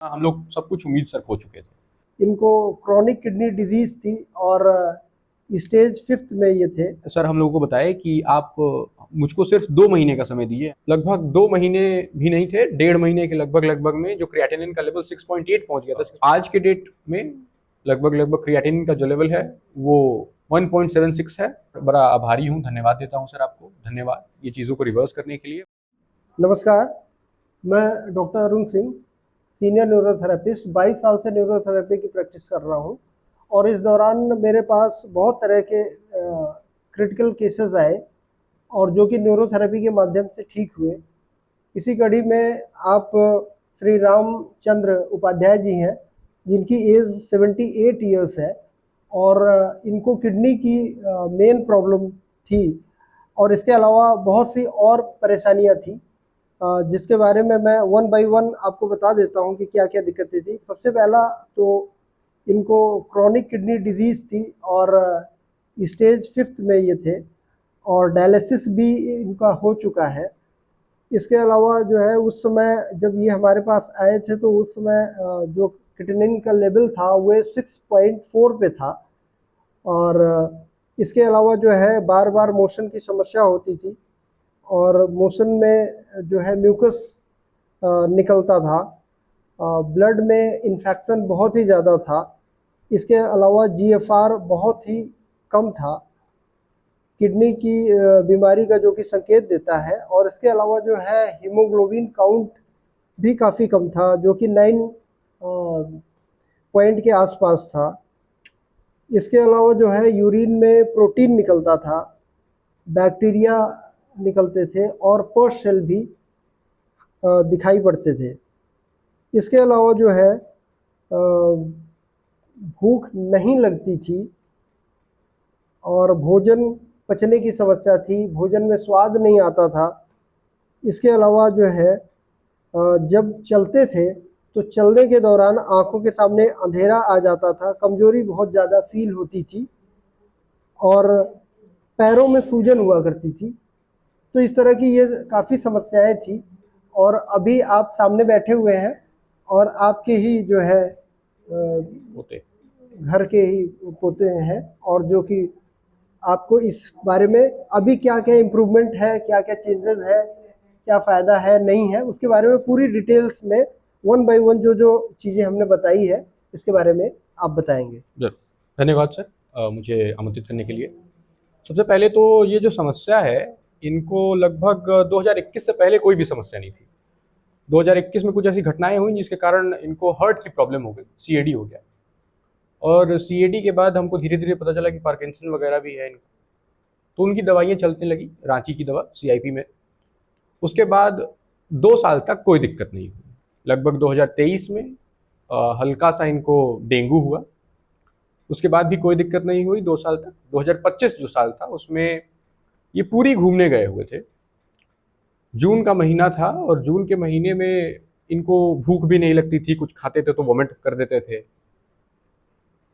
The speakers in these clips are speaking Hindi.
हम लोग सब कुछ उम्मीद सर खो चुके थे। इनको क्रॉनिक किडनी डिजीज थी और स्टेज 5 में ये थे। सर हम लोगों को बताया कि आप मुझको सिर्फ 2 महीने का समय दीजिए। लगभग 2 महीने भी नहीं थे, 1.5 महीने के लगभग में जो क्रिएटिनिन का लेवल 6.8 पहुंच गया था। आज के डेट में लगभग क्रिएटिनिन का जो लेवल है वो 1.76 है। बड़ा आभारी हूँ, धन्यवाद देता हूँ सर आपको। धन्यवाद ये चीज़ों को रिवर्स करने के लिए। नमस्कार, मैं doctor Arun Singh, senior neurotherapist 22 साल से न्यूरोथेरेपी की प्रैक्टिस कर रहा हूँ और इस दौरान मेरे पास बहुत तरह के क्रिटिकल केसेस आए और जो कि न्यूरोथेरेपी के माध्यम से ठीक हुए। इसी कड़ी में आप श्री रामचंद्र उपाध्याय जी हैं, जिनकी एज 78 ईयर्स है और इनको किडनी की मेन प्रॉब्लम थी और इसके अलावा बहुत सी और परेशानियां थी, जिसके बारे में मैं वन बाय वन आपको बता देता हूं कि क्या क्या दिक्कतें थी। सबसे पहला तो इनको क्रॉनिक किडनी डिजीज़ थी और स्टेज 5 में ये थे और डायलिसिस भी इनका हो चुका है। इसके अलावा जो है उस समय जब ये हमारे पास आए थे तो उस समय जो क्रिएटिनिन का लेवल था वो 6.4 पे था और इसके अलावा जो है बार बार मोशन की समस्या होती थी और मोशन में जो है म्यूकस निकलता था। ब्लड में इन्फेक्शन बहुत ही ज़्यादा था। इसके अलावा जीएफआर बहुत ही कम था, किडनी की बीमारी का जो कि संकेत देता है। और इसके अलावा जो है हीमोग्लोबिन काउंट भी काफ़ी कम था, जो कि 9 पॉइंट के आसपास था। इसके अलावा जो है यूरिन में प्रोटीन निकलता था, बैक्टीरिया निकलते थे और पॉश सेल भी दिखाई पड़ते थे। इसके अलावा जो है भूख नहीं लगती थी और भोजन पचने की समस्या थी, भोजन में स्वाद नहीं आता था। इसके अलावा जो है जब चलते थे तो चलने के दौरान आंखों के सामने अंधेरा आ जाता था, कमजोरी बहुत ज़्यादा फील होती थी और पैरों में सूजन हुआ करती थी। तो इस तरह की ये काफ़ी समस्याएं थी और अभी आप सामने बैठे हुए हैं और आपके ही जो है होते घर के ही पोते हैं और जो कि आपको इस बारे में अभी क्या क्या इम्प्रूवमेंट है, क्या क्या चेंजेस है, क्या फ़ायदा है नहीं है, उसके बारे में पूरी डिटेल्स में वन बाय वन जो जो चीज़ें हमने बताई है इसके बारे में आप बताएंगे। जरूर, धन्यवाद सर मुझे आमंत्रित करने के लिए। सबसे पहले तो ये जो समस्या है, इनको लगभग 2021 से पहले कोई भी समस्या नहीं थी। 2021 में कुछ ऐसी घटनाएं हुई जिसके कारण इनको हार्ट की प्रॉब्लम हो गई, सीएडी हो गया। और सीएडी के बाद हमको धीरे धीरे पता चला कि पार्किंसन वगैरह भी है इनको। तो उनकी दवाइयाँ चलने लगी, रांची की दवा सीआईपी में। उसके बाद 2 साल तक कोई दिक्कत नहीं हुई। लगभग 2023 में हल्का सा इनको डेंगू हुआ, उसके बाद भी कोई दिक्कत नहीं हुई 2 साल तक। 2025 जो साल था उसमें ये पूरी घूमने गए हुए थे। जून का महीना था और जून के महीने में इनको भूख भी नहीं लगती थी, कुछ खाते थे तो वोमिट कर देते थे।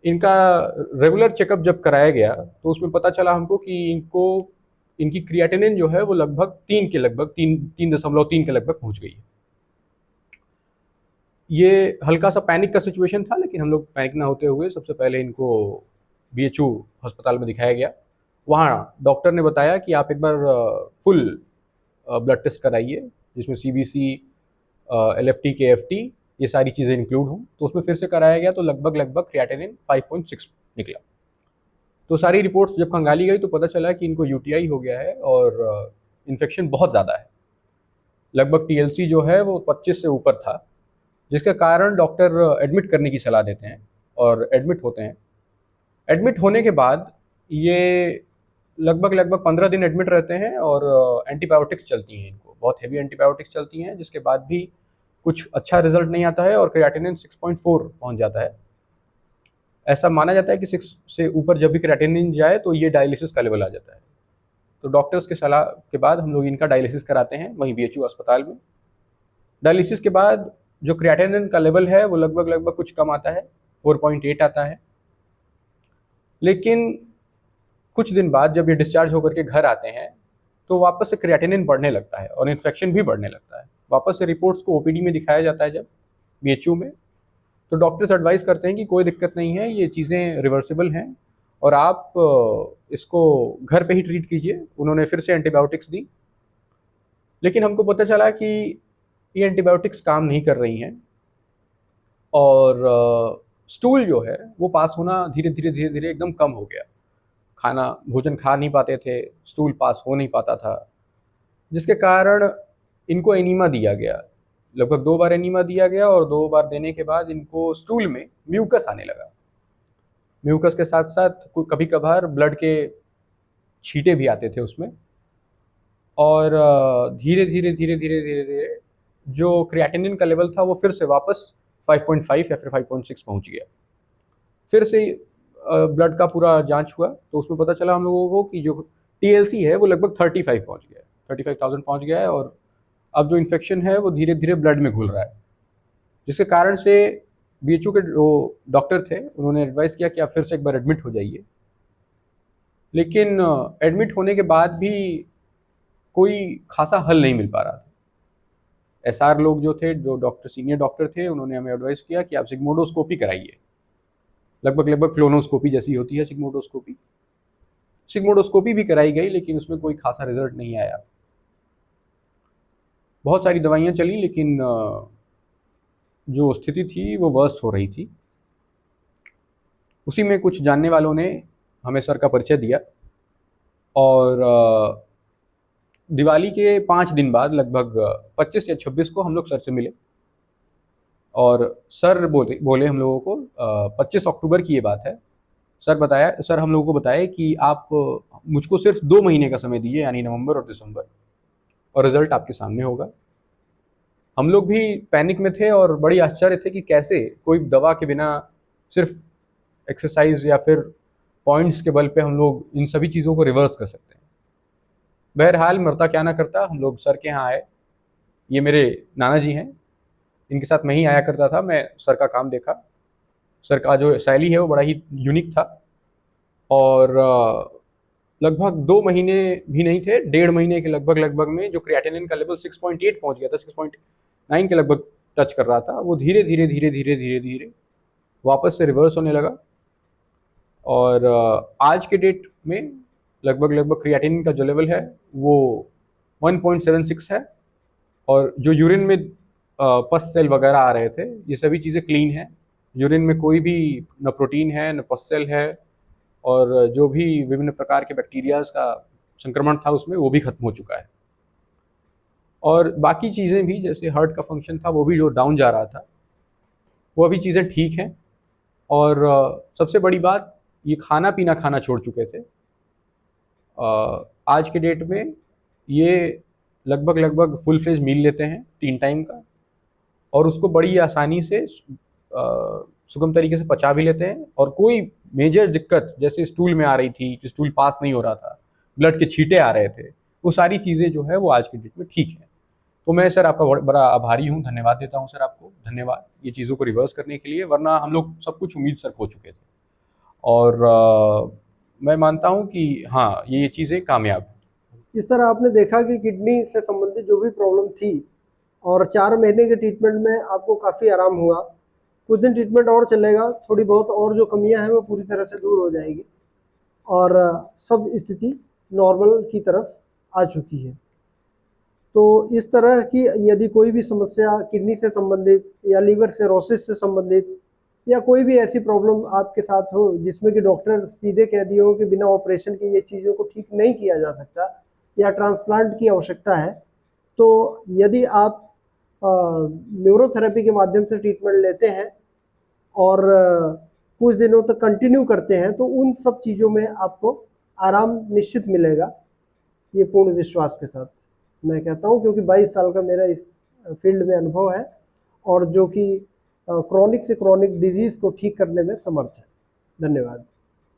इनका रेगुलर चेकअप जब कराया गया तो उसमें पता चला हमको कि इनकी क्रिएटिनिन जो है वो लगभग 3 के लगभग 3.3 के लगभग पहुंच गई है। ये हल्का सा पैनिक का सिचुएशन था, लेकिन हम लोग पैनिक ना होते हुए सबसे पहले इनको बीएचयू अस्पताल में दिखाया गया। वहाँ डॉक्टर ने बताया कि आप एक बार फुल ब्लड टेस्ट कराइए, जिसमें सीबीसी, एलएफटी, केएफटी ये सारी चीज़ें इंक्लूड हों। तो उसमें फिर से कराया गया तो लगभग क्रिएटिनिन 5.6 निकला। तो सारी रिपोर्ट्स जब खंगाली गई तो पता चला कि इनको यूटीआई हो गया है और इन्फेक्शन बहुत ज़्यादा है। लगभग टीएलसी जो है वो 25 से ऊपर था, जिसके कारण डॉक्टर एडमिट करने की सलाह देते हैं और एडमिट होते हैं। एडमिट होने के बाद ये लगभग 15 दिन एडमिट रहते हैं और एंटीबायोटिक्स चलती हैं इनको, बहुत हेवी एंटीबायोटिक्स चलती हैं, जिसके बाद भी कुछ अच्छा रिजल्ट नहीं आता है और क्रिएटिनिन 6.4 पहुंच जाता है। ऐसा माना जाता है कि 6 से ऊपर जब भी क्रिएटिनिन जाए तो ये डायलिसिस का लेवल आ जाता है। तो डॉक्टर्स के सलाह के बाद हम लोग इनका डायलिसिस कराते हैं वहीं बीएचयू अस्पताल में। डायलिसिस के बाद जो क्रिएटिनिन का लेवल है वो लगभग कुछ कम आता है, 4.8 आता है। लेकिन कुछ दिन बाद जब ये डिस्चार्ज होकर के घर आते हैं तो वापस से क्रिएटिनिन बढ़ने लगता है और इन्फेक्शन भी बढ़ने लगता है। वापस से रिपोर्ट्स को ओपीडी में दिखाया जाता है जब, बीएचयू में। तो डॉक्टर्स एडवाइस करते हैं कि कोई दिक्कत नहीं है, ये चीज़ें रिवर्सिबल हैं और आप इसको घर पे ही ट्रीट कीजिए। उन्होंने फिर से एंटीबायोटिक्स दी, लेकिन हमको पता चला कि ये एंटीबायोटिक्स काम नहीं कर रही हैं और स्टूल जो है वो पास होना धीरे धीरे एकदम कम हो गया। खाना भोजन खा नहीं पाते थे, स्टूल पास हो नहीं पाता था, जिसके कारण इनको एनीमा दिया गया। लगभग 2 बार एनीमा दिया गया और 2 बार देने के बाद इनको स्टूल में म्यूकस आने लगा। म्यूकस के साथ साथ कभी कभार ब्लड के छींटे भी आते थे उसमें। और धीरे धीरे जो क्रिएटिनिन का लेवल था वो फिर से वापस 5.5 या फिर 5.6 पहुंच गया। फिर से ब्लड का पूरा जांच हुआ तो उसमें पता चला हम लोगों को कि जो टीएलसी है वो लगभग 35 पहुंच गया है, 35,000 पहुंच गया है और अब जो इन्फेक्शन है वो धीरे धीरे ब्लड में घुल रहा है, जिसके कारण से बीएचयू के जो डॉक्टर थे उन्होंने एडवाइस किया कि आप फिर से एक बार एडमिट हो जाइए। लेकिन एडमिट होने के बाद भी कोई खासा हल नहीं मिल पा रहा था। एसआर लोग जो थे, जो डॉक्टर सीनियर डॉक्टर थे, उन्होंने हमें एडवाइस किया कि आप सिग्मोडोस्कोपी कराइए। लगभग क्लोनोस्कोपी जैसी होती है सिग्मोडोस्कोपी। सिग्मोडोस्कोपी भी कराई गई लेकिन उसमें कोई खासा रिजल्ट नहीं आया। बहुत सारी दवाइयाँ चली लेकिन जो स्थिति थी वो वर्स्ट हो रही थी। उसी में कुछ जानने वालों ने हमें सर का परिचय दिया और दिवाली के 5 दिन बाद लगभग 25 या 26 को हम लोग सर से मिले और सर बोले हम लोगों को 25 अक्टूबर की ये बात है। सर हम लोगों को बताए कि आप मुझको सिर्फ 2 महीने का समय दीजिए, यानी नवंबर और दिसंबर, और रिजल्ट आपके सामने होगा। हम लोग भी पैनिक में थे और बड़ी आश्चर्य थे कि कैसे कोई दवा के बिना सिर्फ एक्सरसाइज या फिर पॉइंट्स के बल पे हम लोग इन सभी चीज़ों को रिवर्स कर सकते हैं। बहरहाल मरता क्या ना करता, हम लोग सर के यहाँ आए। ये मेरे नाना जी हैं, इनके साथ मैं ही आया करता था। मैं सर का काम देखा। सर का जो शैली है वो बड़ा ही यूनिक था और लगभग 2 महीने भी नहीं थे, 1.5 महीने के लगभग में जो क्रिएटिनिन का लेवल 6.8 पहुंच गया था, 6.9 के लगभग टच कर रहा था, वो धीरे धीरे वापस से रिवर्स होने लगा। और आज के डेट में लगभग क्रिएटिनिन का जो लेवल है वो 1.76 है और जो यूरिन में पस सेल वगैरह आ रहे थे, ये सभी चीज़ें क्लीन हैं। यूरिन में कोई भी न प्रोटीन है न पस सेल है और जो भी विभिन्न प्रकार के बैक्टीरियाज का संक्रमण था उसमें वो भी खत्म हो चुका है। और बाकी चीज़ें भी, जैसे हार्ट का फंक्शन था वो भी जो डाउन जा रहा था, वो अभी चीज़ें ठीक हैं। और सबसे बड़ी बात, ये खाना पीना खाना छोड़ चुके थे। आज के डेट में ये लगभग फुल फ्लेज मील लेते हैं 3 टाइम का और उसको बड़ी आसानी से सुगम तरीके से पचा भी लेते हैं। और कोई मेजर दिक्कत जैसे स्टूल में आ रही थी कि स्टूल पास नहीं हो रहा था, ब्लड के छींटे आ रहे थे, वो सारी चीज़ें जो है वो आज के डेट में ठीक है। तो मैं सर आपका बड़ा आभारी हूँ, धन्यवाद देता हूँ सर आपको, धन्यवाद ये चीज़ों को रिवर्स करने के लिए, वरना हम लोग सब कुछ उम्मीद सर खो चुके थे। और मैं मानता हूँ कि हाँ, ये चीज़ें कामयाब हैं। इस तरह आपने देखा कि किडनी से संबंधित जो भी प्रॉब्लम थी और 4 महीने के ट्रीटमेंट में आपको काफ़ी आराम हुआ। कुछ दिन ट्रीटमेंट और चलेगा, थोड़ी बहुत और जो कमियां हैं वो पूरी तरह से दूर हो जाएगी और सब स्थिति नॉर्मल की तरफ आ चुकी है। तो इस तरह की यदि कोई भी समस्या किडनी से संबंधित या लीवर सिरोसिस से संबंधित या कोई भी ऐसी प्रॉब्लम आपके साथ हो जिसमें कि डॉक्टर सीधे कह दिए हो कि बिना ऑपरेशन के ये चीज़ों को ठीक नहीं किया जा सकता या ट्रांसप्लांट की आवश्यकता है, तो यदि आप न्यूरोथेरेपी के माध्यम से ट्रीटमेंट लेते हैं और कुछ दिनों तक कंटिन्यू करते हैं तो उन सब चीज़ों में आपको आराम निश्चित मिलेगा, ये पूर्ण विश्वास के साथ मैं कहता हूँ, क्योंकि 22 साल का मेरा इस फील्ड में अनुभव है और जो कि क्रॉनिक से क्रॉनिक डिजीज़ को ठीक करने में समर्थ है। धन्यवाद।